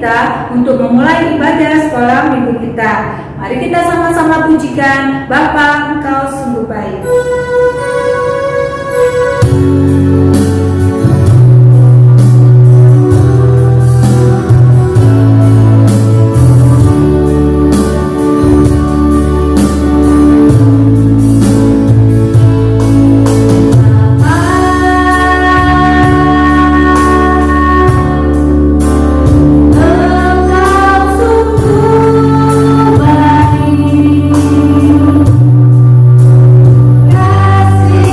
kita untuk memulai ibadah sekolah minggu kita. Mari kita sama-sama pujikan, Bapa, Engkau sungguh baik. Kasih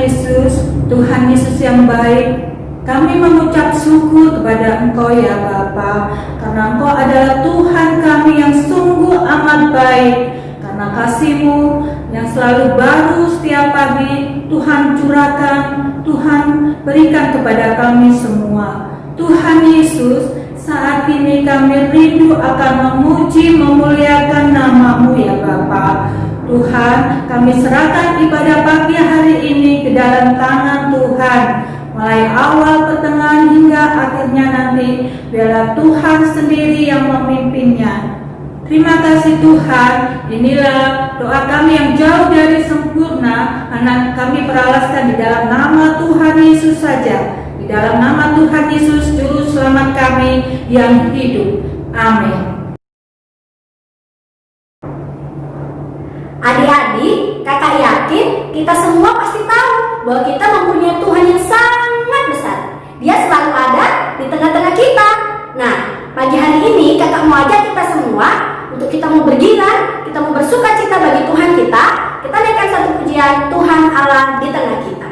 Yesus, Tuhan Yesus yang baik, kami mengucap syukur kepada Engkau ya Bapa, karena Engkau adalah Tuhan kami yang sungguh amat baik. Karena kasih-Mu yang selalu baru setiap pagi, Tuhan curahkan, Tuhan berikan kepada kami semua. Tuhan Yesus, saat ini kami rindu akan memuji, memuliakan nama-Mu ya Bapa. Tuhan, kami serahkan ibadah pagi hari ini ke dalam tangan Tuhan. Mulai awal, pertengahan, hingga akhirnya nanti, biarlah Tuhan sendiri yang memimpinnya. Terima kasih Tuhan, inilah doa kami yang jauh dari sempurna, karena kami beralaskan di dalam nama Tuhan Yesus saja. Di dalam nama Tuhan Yesus, Juru Selamat kami yang hidup. Amin. Adik-adik, kakak yakin kita semua pasti tahu bahwa kita mempunyai Tuhan yang sangat besar. Dia selalu ada di tengah-tengah kita. Nah, pagi hari ini kakak mau ajak kita semua untuk kita mau bergilai, kita mau bersuka cita bagi Tuhan kita. Kita naikkan satu pujian Tuhan Allah di tengah kita.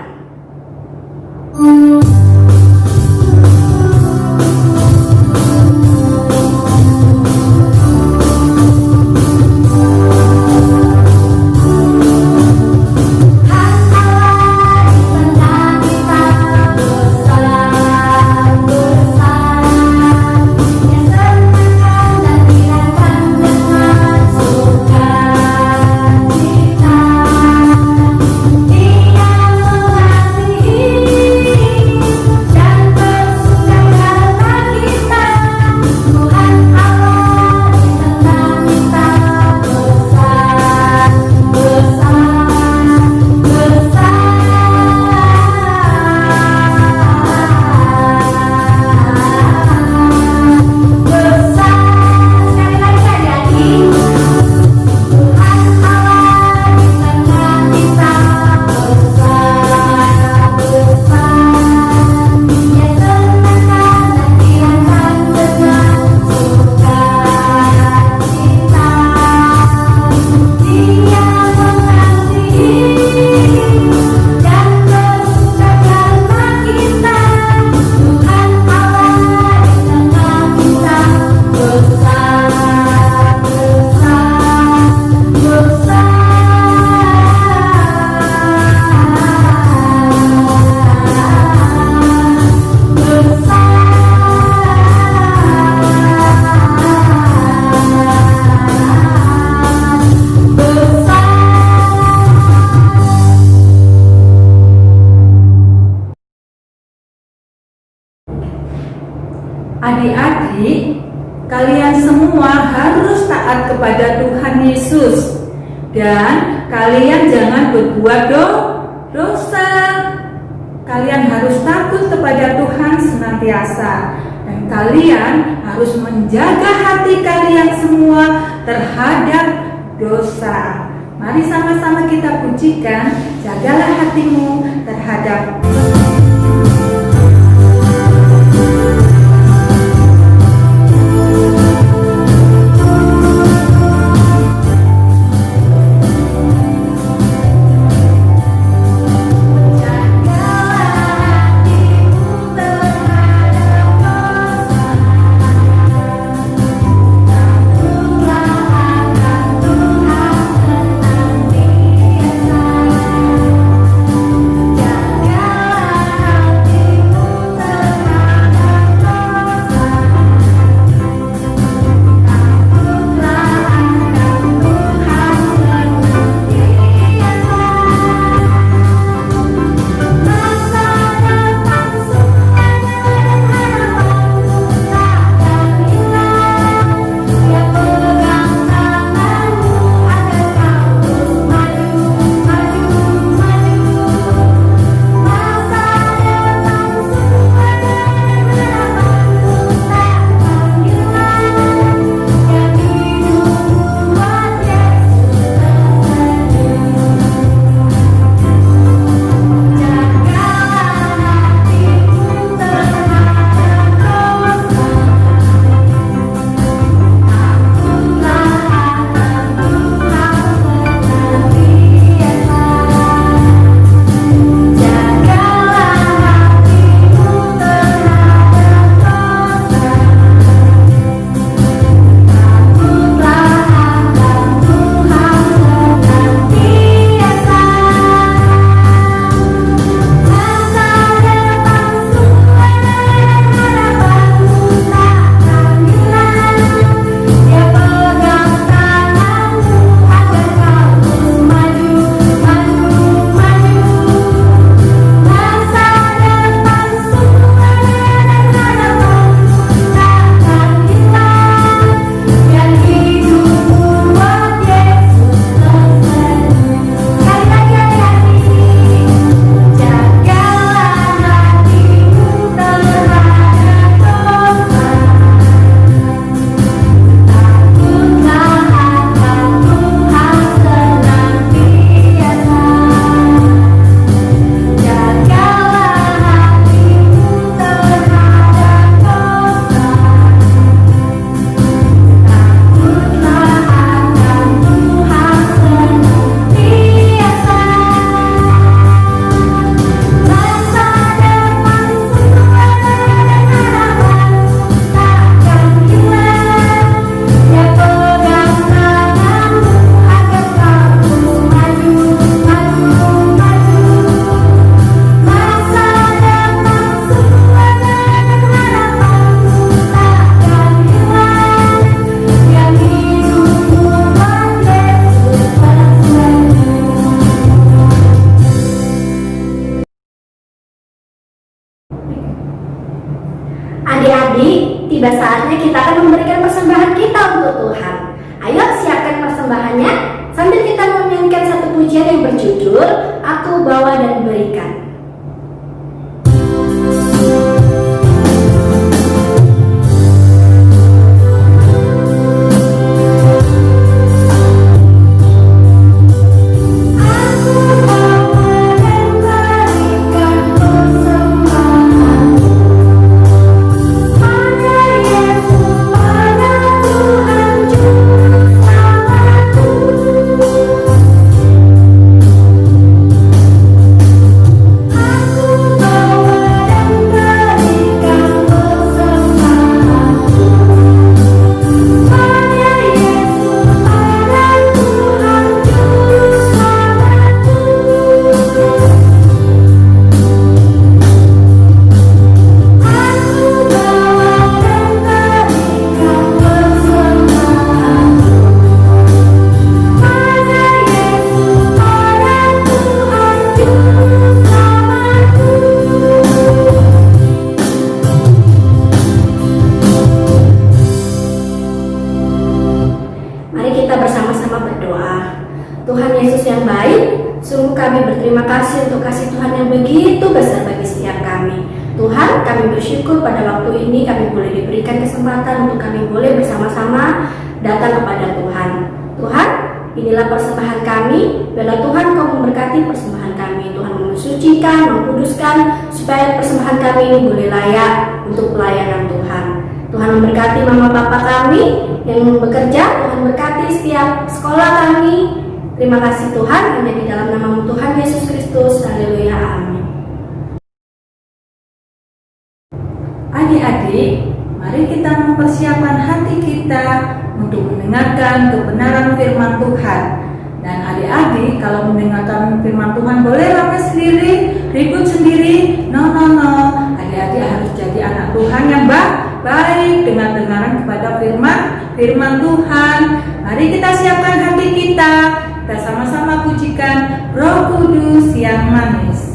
Adik-adik, kalian semua harus taat kepada Tuhan Yesus. Dan kalian jangan berbuat dosa. Kalian harus takut kepada Tuhan senantiasa. Dan kalian harus menjaga hati kalian semua terhadap dosa. Mari sama-sama kita pujikan, jagalah hatimu terhadap Jaga yang baik. Sungguh kami berterima kasih untuk kasih Tuhan yang begitu besar bagi setiap kami. Tuhan, kami bersyukur pada waktu ini kami boleh diberikan kesempatan untuk kami boleh bersama-sama datang kepada Tuhan. Tuhan, inilah persembahan kami. Biarlah Tuhan Kau memberkati persembahan kami. Tuhan mensucikan, mengkuduskan, supaya persembahan kami ini boleh layak untuk pelayanan Tuhan. Tuhan memberkati mama papa kami yang bekerja. Tuhan berkati setiap sekolah kami. Terima kasih Tuhan, hanya di dalam nama Tuhan Yesus Kristus. Haleluya, amin. Adik-adik, mari kita mempersiapkan hati kita untuk mendengarkan kebenaran firman Tuhan. Dan adik-adik, kalau mendengarkan firman Tuhan boleh rame sendiri, ribut sendiri. No. Adik-adik harus jadi anak Tuhan yang baik dengan dengaran kepada firman Tuhan. Mari kita siapkan hati kita. Kita sama-sama pujikan Roh Kudus yang manis.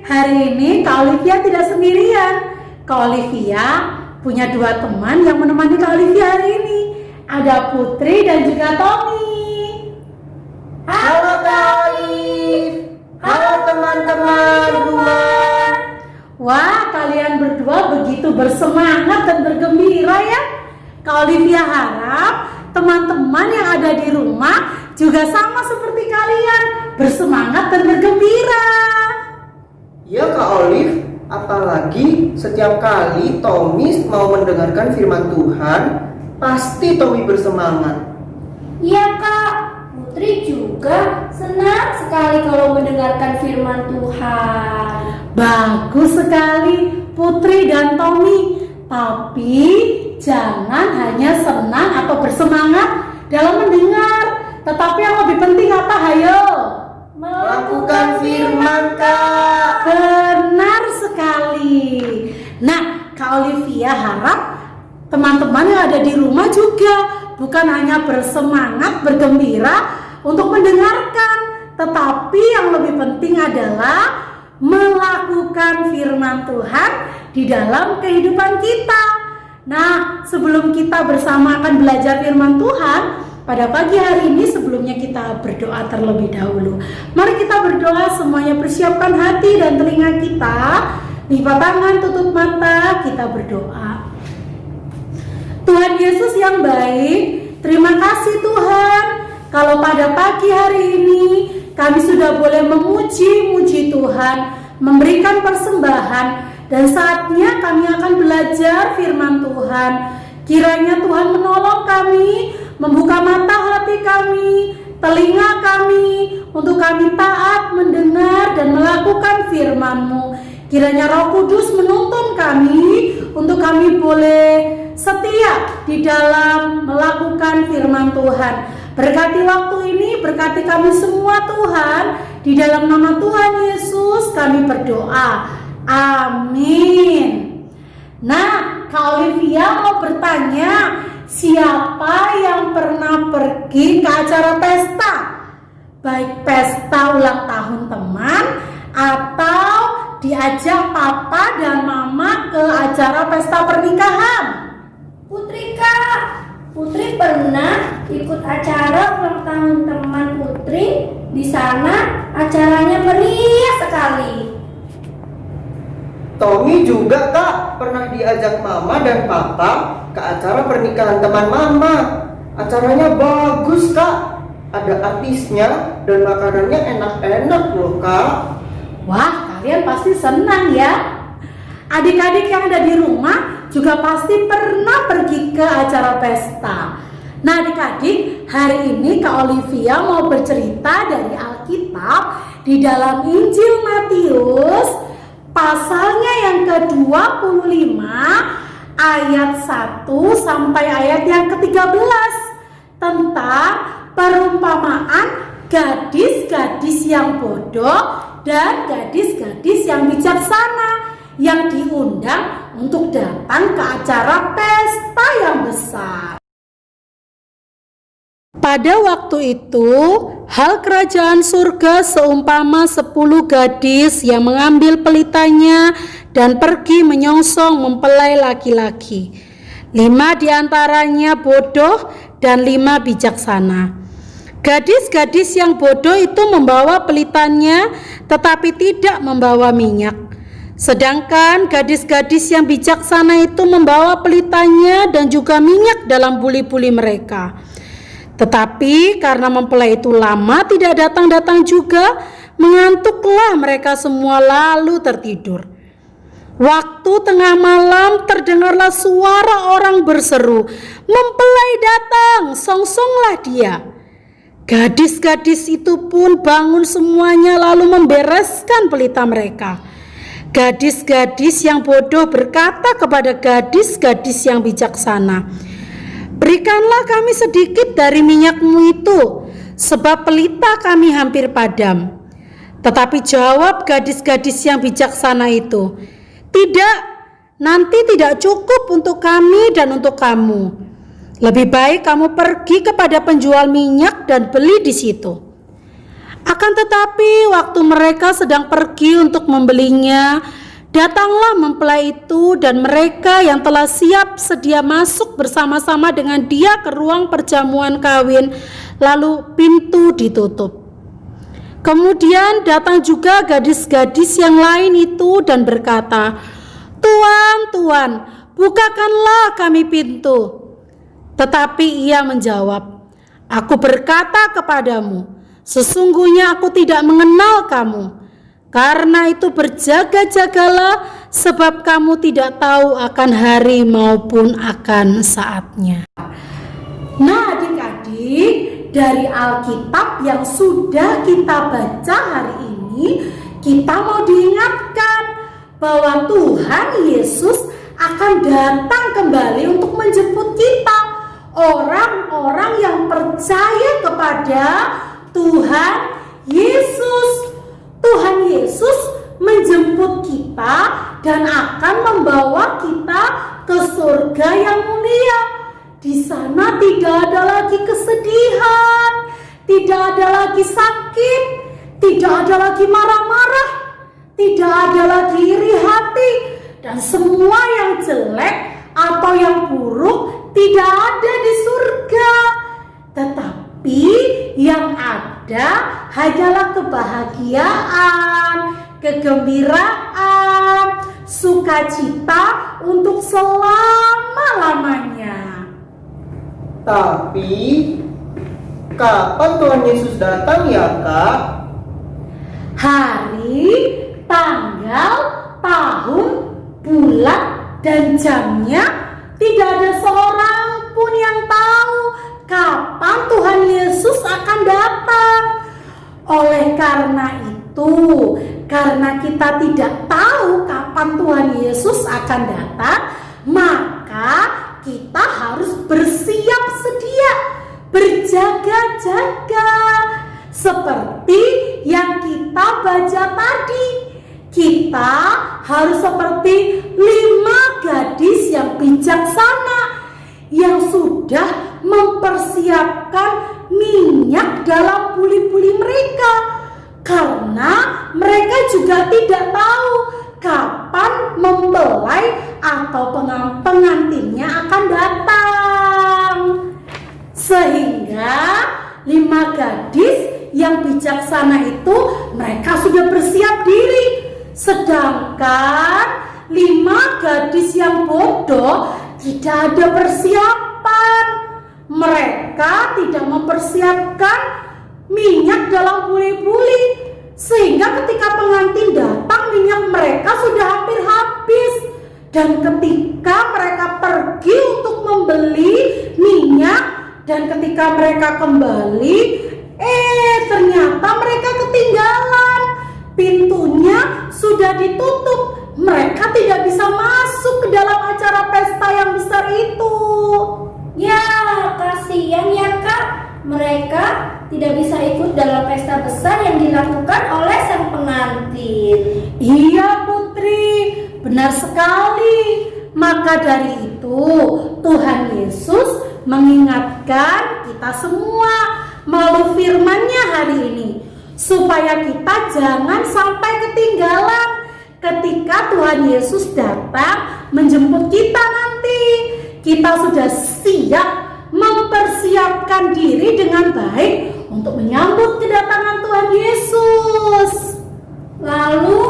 Hari ini Kak Olivia tidak sendirian. Kak Olivia punya dua teman yang menemani Kak Olivia hari ini. Ada Putri dan juga Tommy. Halo Kak Olive. Halo teman-teman rumah. Wah, kalian berdua begitu bersemangat dan bergembira ya. Kak Olivia harap teman-teman yang ada di rumah juga sama seperti kalian, bersemangat dan bergembira. Ya Kak Olive, apalagi setiap kali Tommy mau mendengarkan firman Tuhan, pasti Tommy bersemangat. Iya Kak, Putri juga senang sekali kalau mendengarkan firman Tuhan. Bagus sekali. Putri dan Tommy. Tapi jangan hanya senang atau bersemangat dalam mendengar, tetapi yang lebih penting apa? Hayo Melakukan firman, Kak. benar sekali. Nah, Kak Olivia harap teman-teman yang ada di rumah juga bukan hanya bersemangat, bergembira untuk mendengarkan, tetapi yang lebih penting adalah melakukan firman Tuhan di dalam kehidupan kita. Nah, sebelum kita bersama akan belajar firman Tuhan pada pagi hari ini, sebelumnya kita berdoa terlebih dahulu. Mari kita berdoa, semuanya persiapkan hati dan telinga kita, lipat tangan, tutup mata, kita berdoa. Tuhan Yesus yang baik, terima kasih Tuhan, kalau pada pagi hari ini kami sudah boleh memuji-muji Tuhan, memberikan persembahan, dan saatnya kami akan belajar firman Tuhan. Kiranya Tuhan menolong kami, membuka mata hati kami, telinga kami, untuk kami taat, mendengar, dan melakukan firman-Mu. Kiranya Roh Kudus menuntun kami, untuk kami boleh setia di dalam melakukan firman Tuhan. Berkati waktu ini, berkati kami semua Tuhan. Di dalam nama Tuhan Yesus kami berdoa. Amin. Nah, Kak Olivia mau bertanya, siapa yang pernah pergi ke acara pesta? Baik pesta ulang tahun teman, atau diajak papa dan mama ke acara pesta pernikahan? Putri, Kak. Putri pernah ikut acara ulang tahun teman Putri. Di sana acaranya meriah sekali. Tommy juga, Kak, pernah diajak mama dan papa ke acara pernikahan teman mama. Acaranya bagus, Kak. Ada artisnya dan makanannya enak-enak loh, Kak. Wah, kalian pasti senang ya. Adik-adik yang ada di rumah juga pasti pernah pergi ke acara pesta. Nah, adik-adik, hari ini Kak Olivia mau bercerita dari Alkitab di dalam Injil Matius pasalnya yang ke-25 ayat 1 sampai ayat yang ke-13 tentang perumpamaan gadis-gadis yang bodoh dan gadis-gadis yang bijaksana yang diundang untuk datang ke acara pesta yang besar. Pada waktu itu, hal kerajaan surga seumpama 10 gadis yang mengambil pelitanya dan pergi menyongsong mempelai laki-laki. 5 diantaranya bodoh dan 5 bijaksana. Gadis-gadis yang bodoh itu membawa pelitanya tetapi tidak membawa minyak. Sedangkan gadis-gadis yang bijaksana itu membawa pelitanya dan juga minyak dalam buli-buli mereka. Tetapi karena mempelai itu lama tidak datang-datang juga, mengantuklah mereka semua lalu tertidur. Waktu tengah malam terdengarlah suara orang berseru, "Mempelai datang, songsonglah dia." Gadis-gadis itu pun bangun semuanya lalu membereskan pelita mereka. Gadis-gadis yang bodoh berkata kepada gadis-gadis yang bijaksana, "Berikanlah kami sedikit dari minyakmu itu, sebab pelita kami hampir padam." Tetapi jawab gadis-gadis yang bijaksana itu, "Tidak, nanti tidak cukup untuk kami dan untuk kamu. Lebih baik kamu pergi kepada penjual minyak dan beli di situ." Akan tetapi waktu mereka sedang pergi untuk membelinya, datanglah mempelai itu dan mereka yang telah siap sedia masuk bersama-sama dengan dia ke ruang perjamuan kawin, lalu pintu ditutup. Kemudian datang juga gadis-gadis yang lain itu dan berkata, "Tuan, Tuan, bukakanlah kami pintu." Tetapi ia menjawab, "Aku berkata kepadamu, sesungguhnya aku tidak mengenal kamu. Karena itu berjaga-jagalah, sebab kamu tidak tahu akan hari maupun akan saatnya." Nah, adik-adik, dari Alkitab yang sudah kita baca hari ini, kita mau diingatkan bahwa Tuhan Yesus akan datang kembali untuk menjemput kita, orang-orang yang percaya kepada Tuhan Yesus. Tuhan Yesus menjemput kita dan akan membawa kita ke surga yang mulia. Di sana tidak ada lagi kesedihan, tidak ada lagi sakit, tidak ada lagi marah-marah, tidak ada lagi iri hati, dan semua yang jelek atau yang buruk tidak ada di surga. Tetapi yang ada hanyalah kebahagiaan, kegembiraan, sukacita untuk selama-lamanya. Tapi kapan Tuhan Yesus datang ya Kak? Hari, tanggal, tahun, bulan, dan jamnya tidak ada seorang pun yang tahu kapan Tuhan Yesus akan datang. Oleh karena itu, karena kita tidak tahu kapan Tuhan Yesus akan datang, maka kita harus bersiap sedia, berjaga-jaga. Seperti yang kita baca tadi, kita harus seperti 5 gadis yang bijaksana yang sudah mempersiapkan minyak dalam buli-buli mereka, karena mereka juga tidak tahu kapan mempelai atau pengantinnya akan datang. Sehingga 5 gadis yang bijaksana itu mereka sudah bersiap diri, sedangkan 5 gadis yang bodoh tidak ada persiapan. Mereka tidak mempersiapkan minyak dalam buli-buli, sehingga ketika pengantin datang minyak mereka sudah hampir habis. Dan ketika mereka pergi untuk membeli minyak, dan ketika mereka kembali, ternyata mereka ketinggalan. Pintunya sudah ditutup. Mereka tidak bisa masuk ke dalam acara pesta yang besar itu. Ya, kasihan ya Kak. Mereka tidak bisa ikut dalam pesta besar yang dilakukan oleh sang pengantin. Iya Putri, benar sekali. Maka dari itu Tuhan Yesus mengingatkan kita semua melalui firman-Nya hari ini, supaya kita jangan sampai ketinggalan ketika Tuhan Yesus datang menjemput kita nanti. Kita sudah siap mempersiapkan diri dengan baik untuk menyambut kedatangan Tuhan Yesus. Lalu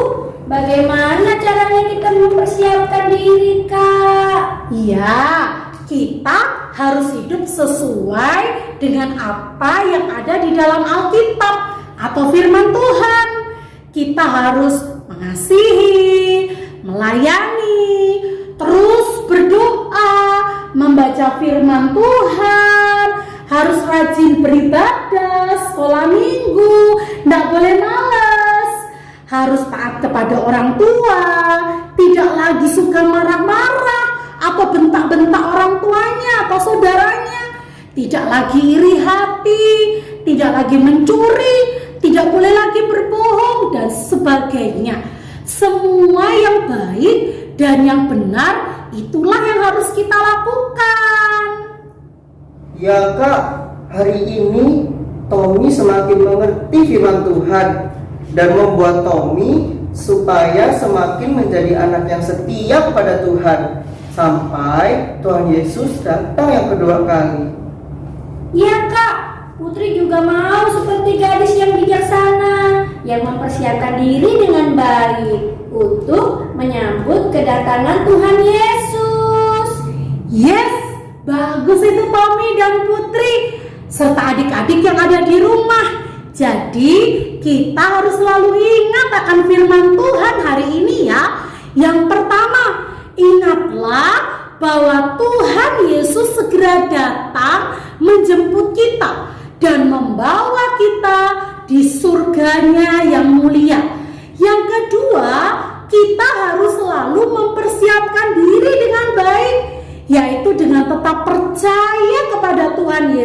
bagaimana caranya kita mempersiapkan diri Kak? Iya, kita harus hidup sesuai dengan apa yang ada di dalam Alkitab atau firman Tuhan. Kita harus mengasihi, melayani, terus berdoa, membaca firman Tuhan, harus rajin beribadah, sekolah minggu, tidak boleh malas, harus taat kepada orang tua, tidak lagi suka marah-marah atau bentak-bentak orang tuanya atau saudaranya, tidak lagi iri hati, tidak lagi mencuri, tidak boleh lagi berbohong, dan sebagainya. Semua yang baik dan yang benar itulah yang harus kita lakukan. Ya Kak, hari ini Tommy semakin mengerti firman Tuhan dan membuat Tommy supaya semakin menjadi anak yang setia kepada Tuhan sampai Tuhan Yesus datang yang kedua kali. Iya Kak, Putri juga mau seperti gadis yang bijaksana yang mempersiapkan diri dengan baik untuk menyambut kedatangan Tuhan Yesus. Yes, bagus itu Tommy dan Putri serta adik-adik yang ada di rumah. Jadi kita harus selalu ingat akan firman Tuhan hari ini ya. Yang pertama, ingatlah bahwa Tuhan Yesus segera datang menjemput kita dan membawa kita di surganya yang mulia. Yang kedua, kita harus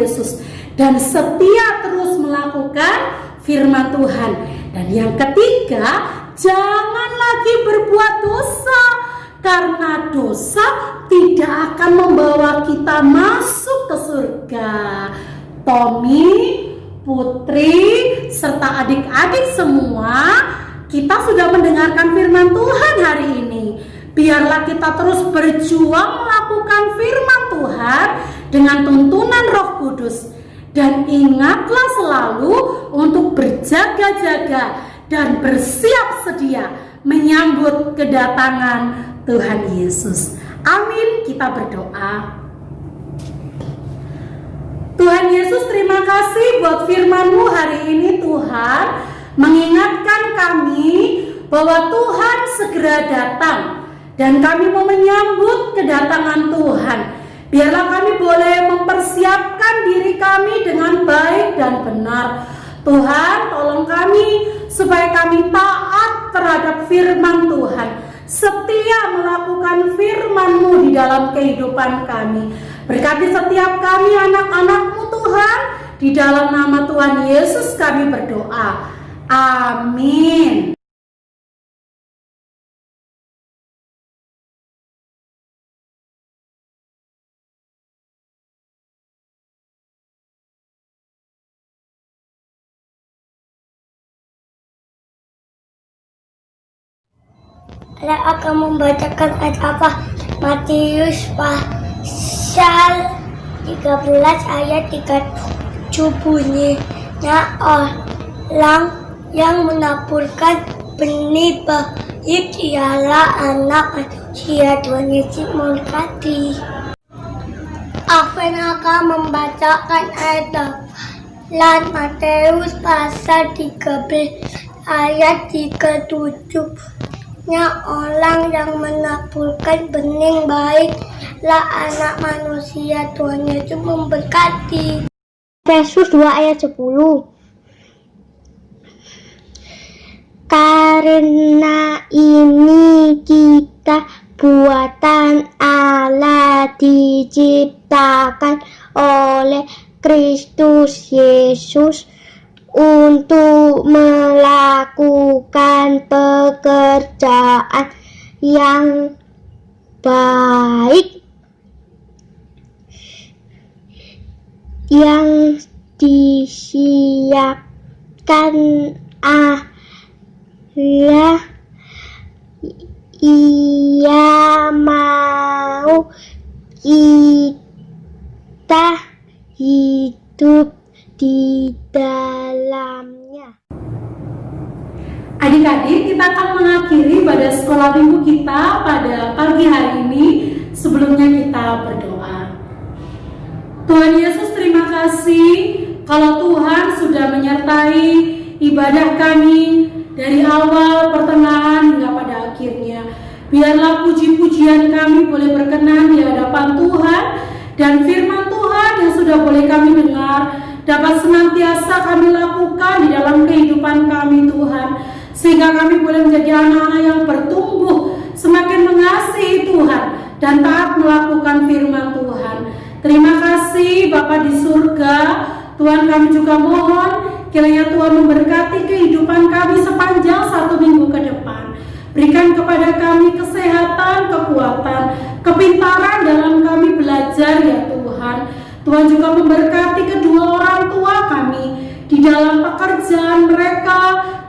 Yesus dan setia terus melakukan firman Tuhan. Dan yang ketiga, jangan lagi berbuat dosa, karena dosa tidak akan membawa kita masuk ke surga. Tommy, Putri, serta adik-adik semua, kita sudah mendengarkan firman Tuhan hari ini. Biarlah kita terus berjuang melakukan firman Tuhan dengan tuntunan Roh Kudus. Dan ingatlah selalu untuk berjaga-jaga dan bersiap sedia menyambut kedatangan Tuhan Yesus. Amin, kita berdoa. Tuhan Yesus, terima kasih buat firman-Mu hari ini Tuhan, mengingatkan kami bahwa Tuhan segera datang dan kami mau menyambut kedatangan Tuhan. Biarlah kami boleh mempersiapkan diri kami dengan baik dan benar. Tuhan, tolong kami supaya kami taat terhadap firman Tuhan, setia melakukan firman-Mu di dalam kehidupan kami. Berkati setiap kami anak-anak-Mu Tuhan, di dalam nama Tuhan Yesus kami berdoa. Amin. Saya akan membacakan ayat apa? Matius pasal 13 ayat 37 bunyinya, orang yang menaburkan benih baik ialah anak manusia. Tuhan Yesus memberkati. Alvin akan membacakan ayat 8 Matius pasal 13 ayat 37. Orang yang menaburkan benih baik lah anak manusia. Tuhan Yesus memberkati. Efesus 2 ayat 10. Karena ini kita buatan Allah, diciptakan oleh Kristus Yesus untuk melakukan pekerjaan yang baik yang disiapkan Allah. Ia mau kita hidup di dalamnya. Adik-adik, kita akan mengakhiri pada sekolah minggu kita pada pagi hari ini. Sebelumnya kita berdoa. Tuhan Yesus, terima kasih kalau Tuhan sudah menyertai ibadah kami dari awal, pertengahan hingga pada akhirnya. Biarlah puji-pujian kami boleh berkenan di hadapan Tuhan, dan firman Tuhan yang sudah boleh kami dengar dapat senantiasa kami lakukan di dalam kehidupan kami Tuhan, sehingga kami boleh menjadi anak-anak yang bertumbuh, semakin mengasihi Tuhan dan taat melakukan firman Tuhan. Terima kasih Bapa di surga. Tuhan, kami juga mohon kiranya Tuhan memberkati kehidupan kami sepanjang 1 minggu ke depan. Berikan kepada kami kesehatan, kekuatan, kepintaran dalam kami belajar ya Tuhan. Tuhan juga memberkati kedua orang tua kami di dalam pekerjaan mereka,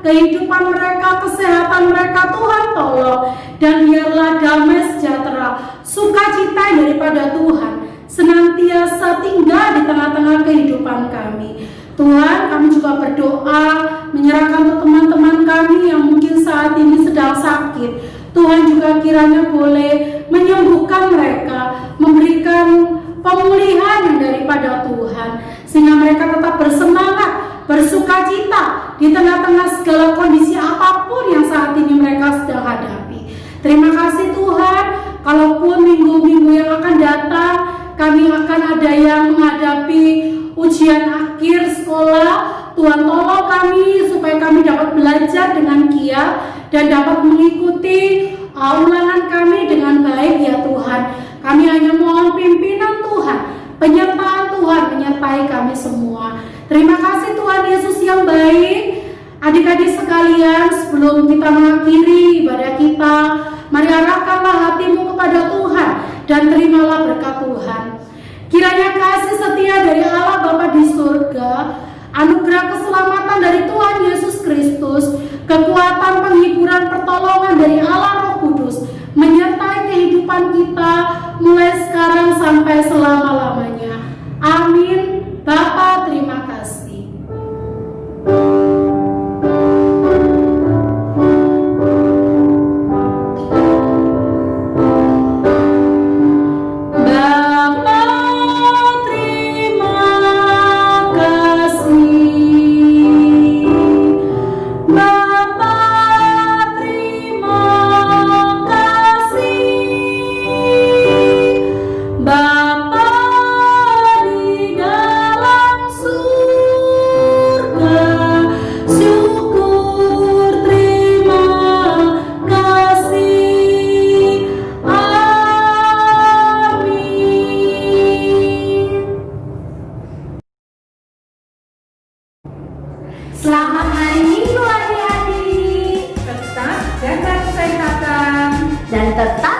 kehidupan mereka, kesehatan mereka. Tuhan tolong, dan biarlah damai sejahtera, sukacita daripada Tuhan senantiasa tinggal di tengah-tengah kehidupan kami. Tuhan, kami juga berdoa menyerahkan untuk teman-teman kami yang mungkin saat ini sedang sakit. Tuhan juga kiranya boleh menyembuhkan mereka, memberikan pemulihan yang daripada Tuhan, sehingga mereka tetap bersemangat, bersukacita di tengah-tengah segala kondisi apapun yang saat ini mereka sedang hadapi. Terima kasih Tuhan, kalaupun minggu-minggu yang akan datang kami akan ada yang menghadapi ujian akhir sekolah. Tuhan tolong kami supaya kami dapat belajar dengan giat dan dapat mengikuti ulangan kami dengan baik ya Tuhan. Kami hanya mohon pimpinan Tuhan, penyertaan Tuhan Tuhan menyertai kami semua. Terima kasih Tuhan Yesus yang baik. Adik-adik sekalian, sebelum kita mengakhiri ibadah kita, mari arahkanlah hatimu kepada Tuhan dan terimalah berkat Tuhan. Kiranya kasih setia dari Allah Bapa di surga, anugerah keselamatan dari Tuhan Yesus Kristus, kekuatan penghiburan pertolongan dari Allah Roh Kudus menyertai kehidupan kita mulai sekarang sampai selama-lamanya. Amin. Bapa, terima kasih. Selamat hari Minggu adik-adik. Tetap jaga kesehatan Dan tetap